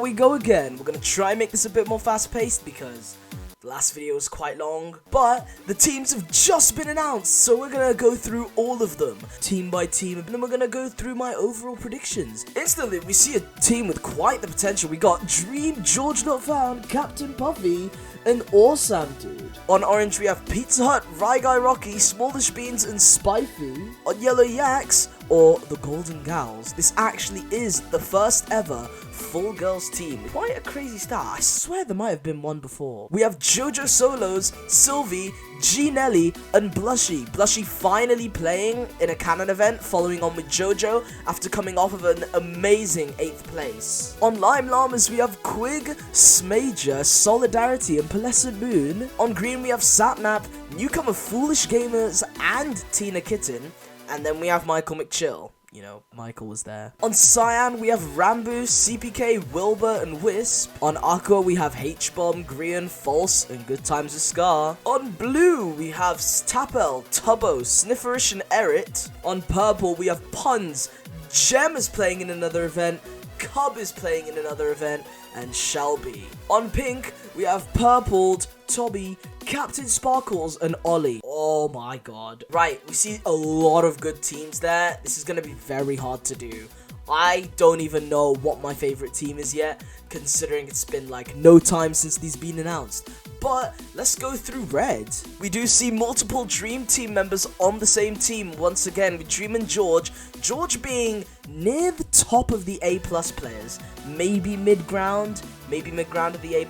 we go again. We're gonna try and make this a bit more fast-paced because the last video was quite long, but the teams have just been announced, so we're gonna go through all of them, team by team, and then we're gonna go through my overall predictions. Instantly, we see a team with quite the potential. We got Dream, George Not Found, Captain Puffy, and Awesome Dude. On orange, we have Pizza Hut, Rye Guy Rocky, Smallish Beans, and Spyfu. On yellow, Yaks, or the Golden Gals. This actually is the first ever full girls team. Quite a crazy start. I swear there might have been one before. We have JoJo Solos, Sylvie, G Nelly, and Blushy. Blushy finally playing in a canon event, following on with JoJo after coming off of an amazing 8th place. On Lime Llamas, we have Quig, Smager, Solidarity, and Pearlescent Moon. On green, we have Sapnap, newcomer Foolish Gamers, and Tina Kitten. And then we have Michael McChill. You know, Michael was there. On Cyan, we have Rambo, CPK, Wilbur, and Wisp. On Aqua, we have H-Bomb, Grian, False, and Good Times with Scar. On Blue, we have Tapel, Tubbo, Snifferish, and Erit. On Purple, we have Puns. Gem is playing in another event. Cub is playing in another event. And Shelby. On Pink, we have Purpled, Toby, Captain Sparkles, and Ollie. Oh my god. Right, we see a lot of good teams there. This is going to be very hard to do. I don't even know what my favorite team is yet, considering it's been like no time since these been announced. But let's go through red. We do see multiple Dream Team members on the same team once again, with Dream and George. George being near the top of the A+ players, maybe mid-ground of the A+,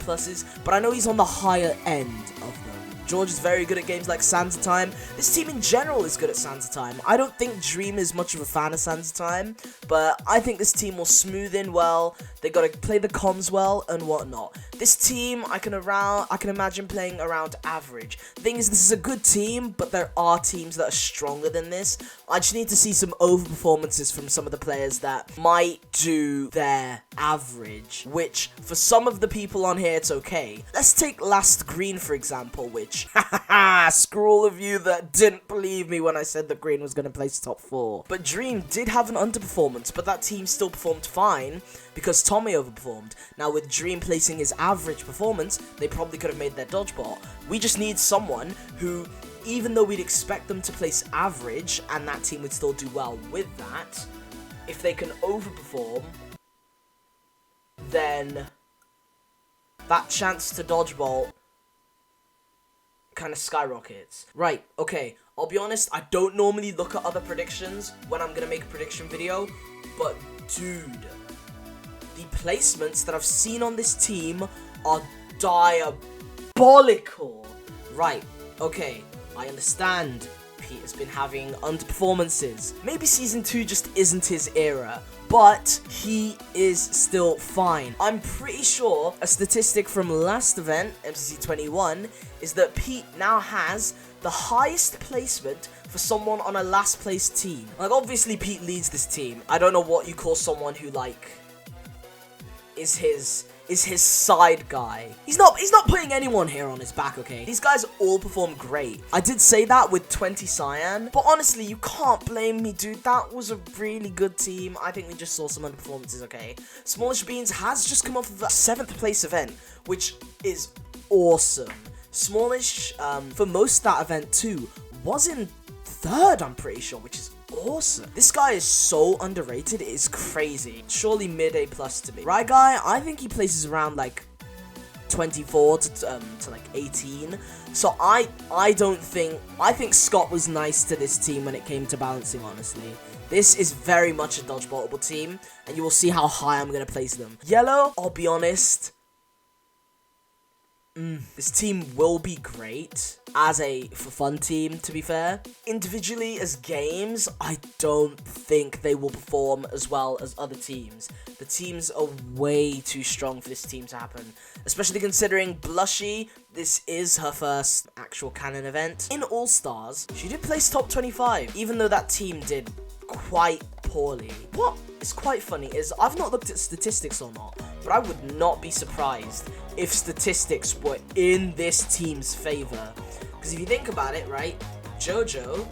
but I know he's on the higher end of them. George is very good at games like Sands of Time. This team in general is good at Sands of Time. I don't think Dream is much of a fan of Sands of Time, but I think this team will smooth in well. They got to play the comms well and whatnot. This team, I can imagine playing around average. The thing is, this is a good team, but there are teams that are stronger than this. I just need to see some overperformances from some of the players that might do their average, which for some of the people on here, it's okay. Let's take Last Green, for example, which, screw all of you that didn't believe me when I said that Green was going to place top 4. But Dream did have an underperformance, but that team still performed fine because Tommy overperformed. Now, with Dream placing his average performance, they probably could have made their dodgeball. We just need someone who, even though we'd expect them to place average, and that team would still do well with that, if they can overperform, then that chance to dodgeball kind of skyrockets. Right, okay, I'll be honest, I don't normally look at other predictions when I'm gonna make a prediction video, but dude, the placements that I've seen on this team are diabolical. Right, okay, I understand Pete has been having underperformances. Maybe Season 2 just isn't his era, but he is still fine. I'm pretty sure a statistic from last event, MCC 21, is that Pete now has the highest placement for someone on a last place team. Like, obviously Pete leads this team. I don't know what you call someone who, like, is his side guy. He's not putting anyone here on his back, okay? These guys all perform great. I did say that with 20 Cyan, but honestly, you can't blame me, dude. That was a really good team. I think we just saw some underperformances, okay? Smallish Beans has just come off of a 7th place event, which is awesome. Smallish, for most of that event too, was in 3rd, I'm pretty sure, which is awesome. This guy is so underrated, it is crazy. Surely mid A+ to me. Right guy, I think he places around like 24 to like 18. So I think Scott was nice to this team when it came to balancing, honestly. This is very much a dodgeballable team, and you will see how high I'm gonna place them. Yellow, I'll be honest, this team will be great as a for fun team, to be fair. Individually, as games, I don't think they will perform as well as other teams. The teams are way too strong for this team to happen, especially considering Blushy, this is her first actual canon event. In All-Stars, she did place top 25, even though that team did quite poorly. What is quite funny is, I've not looked at statistics or not, but I would not be surprised if statistics were in this team's favor. Because if you think about it, right, JoJo,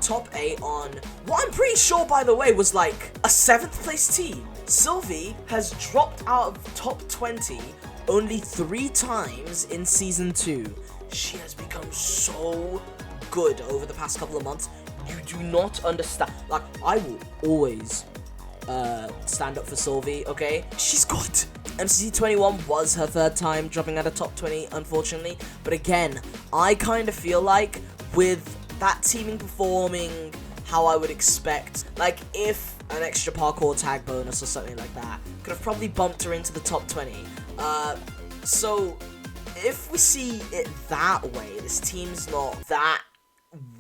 top 8 on what I'm pretty sure, by the way, was like a 7th place team. Sylvie has dropped out of top 20 only 3 times in Season 2. She has become so good over the past couple of months. You do not understand. Like, I will always stand up for Sylvie, okay? She's good. MCC 21 was her 3rd time dropping out of top 20, unfortunately. But again, I kind of feel like with that teaming performing how I would expect, like if an extra parkour tag bonus or something like that could have probably bumped her into the top 20. So if we see it that way, this team's not that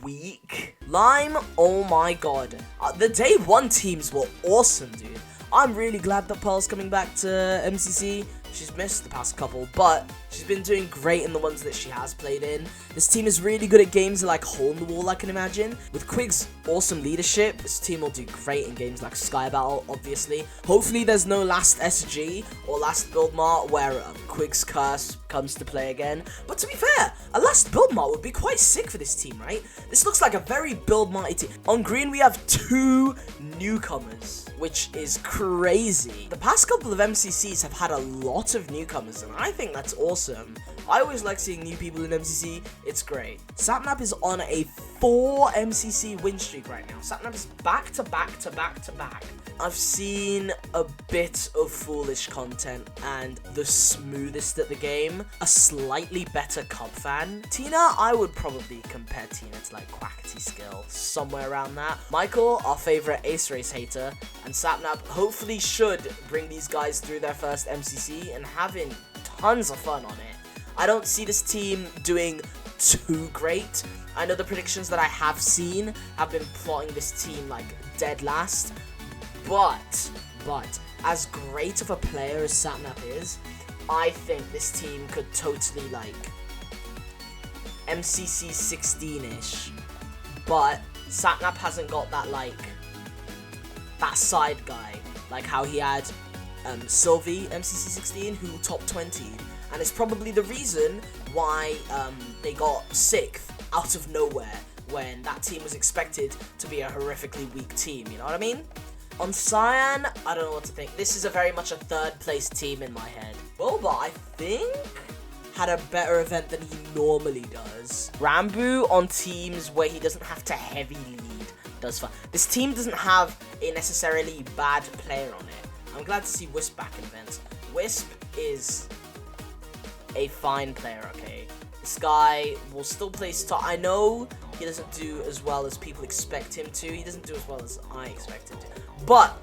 weak. Lime, oh my god. The day 1 teams were awesome, dude. I'm really glad that Pearl's coming back to MCC. She's missed the past couple, but she's been doing great in the ones that she has played in. This team is really good at games like Hole in the Wall, I can imagine. With Quig's awesome leadership, this team will do great in games like Sky Battle, obviously. Hopefully there's no last SG or last build mart where Quig's curse comes to play again. But to be fair, a last build mart would be quite sick for this team, right? This looks like a very build marty team. On green, we have 2 newcomers, which is crazy. The past couple of MCCs have had a lot of newcomers, and I think that's awesome. I always like seeing new people in MCC. It's great. Sapnap is on a 4 MCC win streak right now. Sapnap is back to back to back to back. I've seen a bit of foolish content and the smoothest at the game. A slightly better Cup fan. Tina, I would probably compare Tina to like Quackity Skill, somewhere around that. Michael, our favorite Ace Race hater, and Sapnap hopefully should bring these guys through their first MCC and having tons of fun on it. I don't see this team doing too great. I know the predictions that I have seen have been plotting this team like dead last. But, as great of a player as Sapnap is, I think this team could totally, like, MCC 16-ish. But Sapnap hasn't got that, like, that side guy. Like how he had Sylvie, MCC 16, who top 20. And it's probably the reason why they got 6th out of nowhere when that team was expected to be a horrifically weak team, you know what I mean? On Cyan, I don't know what to think. This is a very much a 3rd place team in my head. Boba, I think, had a better event than he normally does. Rambu on teams where he doesn't have to heavy lead does fun. This team doesn't have a necessarily bad player on it. I'm glad to see Wisp back in events. Wisp is a fine player, okay? This guy will still play star. I know he doesn't do as well as people expect him to. He doesn't do as well as I expect him to. But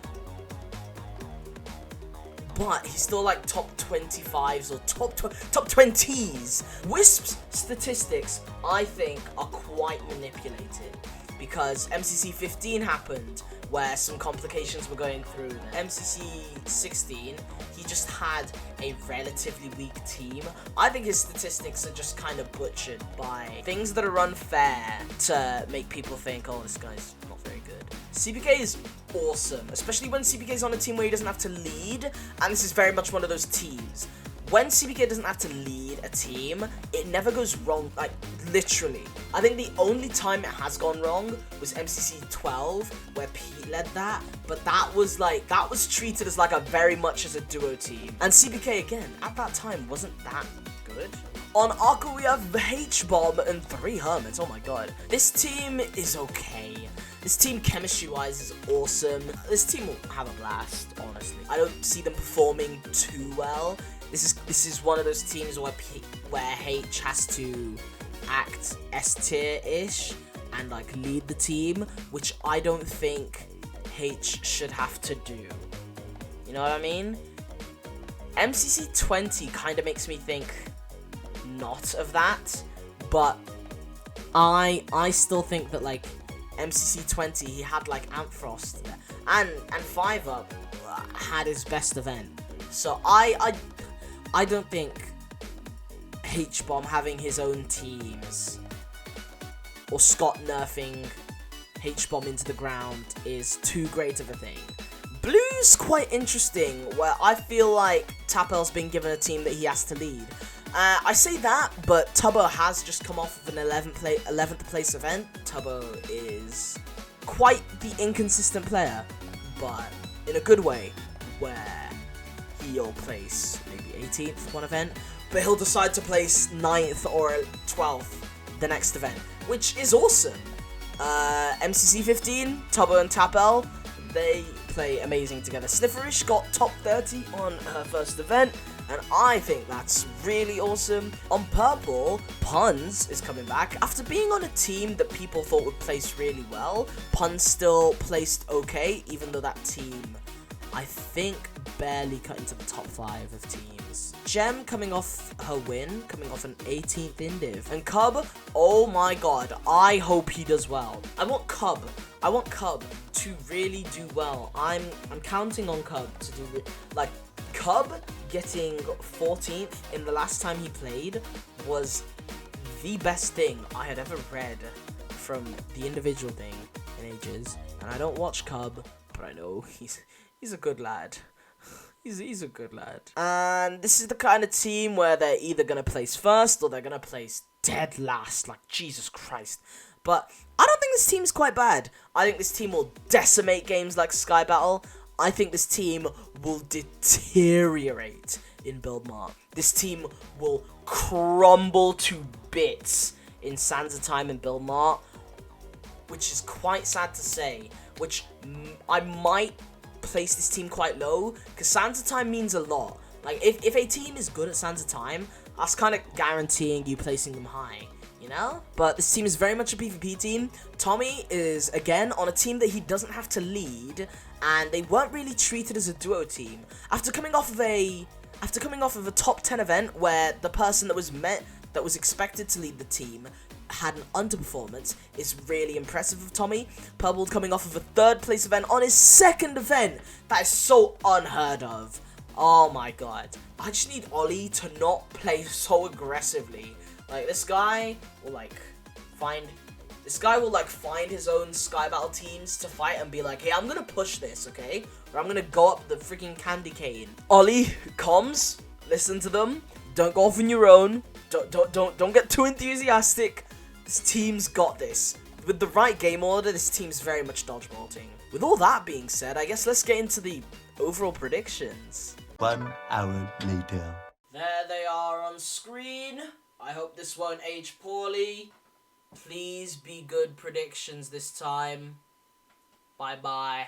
he's still like top 25s or top 20s. Wisp's statistics, I think, are quite manipulated because MCC 15 happened where some complications were going through. MCC 16, he just had a relatively weak team. I think his statistics are just kind of butchered by things that are unfair to make people think, oh, this guy's not very good. CPK is awesome, especially when CPK is on a team where he doesn't have to lead, and this is very much one of those teams. When CPK doesn't have to lead a team, it never goes wrong, like, literally. I think the only time it has gone wrong was MCC 12, where Pete led that, but that was treated as like a very much as a duo team. And CPK, again, at that time, wasn't that good. On Aqua, we have H-Bomb and 3 Hermits, oh my god. This team is okay. This team, chemistry-wise, is awesome. This team will have a blast, honestly. I don't see them performing too well. This is one of those teams where H has to act S-tier-ish and like lead the team, which I don't think H should have to do. You know what I mean? MCC 20 kind of makes me think not of that, but I still think that like MCC 20 he had like Amphrost there, and 5-Up had his best event. So I don't think H-Bomb having his own teams or Scott nerfing H-Bomb into the ground is too great of a thing. Blue's quite interesting, where I feel like Tapel's been given a team that he has to lead. I say that, but Tubbo has just come off of an 11th place event. Tubbo is quite the inconsistent player, but in a good way. where he'll place maybe 18th one event, but he'll decide to place 9th or 12th the next event, which is awesome. MCC 15, Tubbo and Tapel, they play amazing together. Snifferish got top 30 on her first event, and I think that's really awesome. On purple, Puns is coming back. After being on a team that people thought would place really well, Puns still placed okay, even though that team, I think, barely cut into the top 5 of teams. Gem coming off her win, coming off an 18th indiv. And Cub, oh my god, I hope he does well. I want Cub to really do well. I'm counting on Cub to do like Cub getting 14th in the last time he played was the best thing I had ever read from the individual thing in ages. And I don't watch Cub, but I know he's a good lad. He's a good lad. And this is the kind of team where they're either going to place first or they're going to place dead last. Like, Jesus Christ. But I don't think this team's quite bad. I think this team will decimate games like Sky Battle. I think this team will deteriorate in Build Mart. This team will crumble to bits in Sansa Time and Build Mart, which is quite sad to say, which I might place this team quite low, because Sansa Time means a lot. Like, if a team is good at Sansa Time, that's kind of guaranteeing you placing them high, you know? But this team is very much a PvP team. Tommy is, again, on a team that he doesn't have to lead, and they weren't really treated as a duo team. After coming off of a top 10 event where the person that was expected to lead the team had an underperformance, is really impressive of Tommy. Purple coming off of a 3rd place event on his 2nd event. That is so unheard of. Oh my god. I just need Ollie to not play so aggressively. Like, this guy will find his own Sky Battle teams to fight and be like, hey, I'm gonna push this, okay? Or I'm gonna go up the freaking candy cane. Ollie, comms, listen to them. Don't go off on your own. Don't get too enthusiastic. This team's got this. With the right game order, this team's very much dodgeballting. With all that being said, I guess let's get into the overall predictions. 1 hour later. There they are on screen. I hope this won't age poorly. Please be good predictions this time. Bye-bye.